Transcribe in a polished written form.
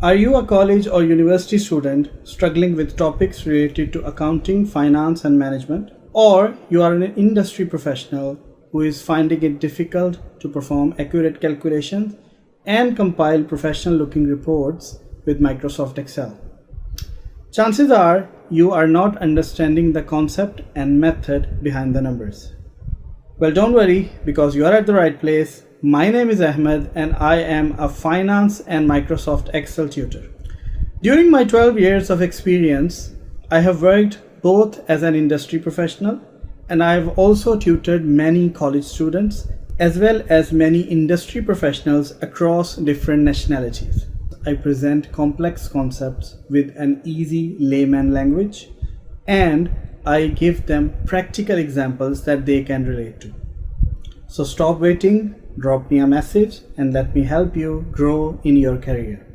Are you a college or university student struggling with topics related to accounting, finance, and management? Or you are an industry professional who is finding it difficult to perform accurate calculations and compile professional looking reports with Microsoft Excel? Chances are you are not understanding the concept and method behind the numbers. Well, don't worry, because you are at the right place. My name is Ahmed and I am a finance and Microsoft Excel tutor. During my 12 years of experience, I have worked both as an industry professional and I have also tutored many college students as well as many industry professionals across different nationalities. I present complex concepts with an easy layman language and I give them practical examples that they can relate to. So stop waiting, drop me a message and let me help you grow in your career.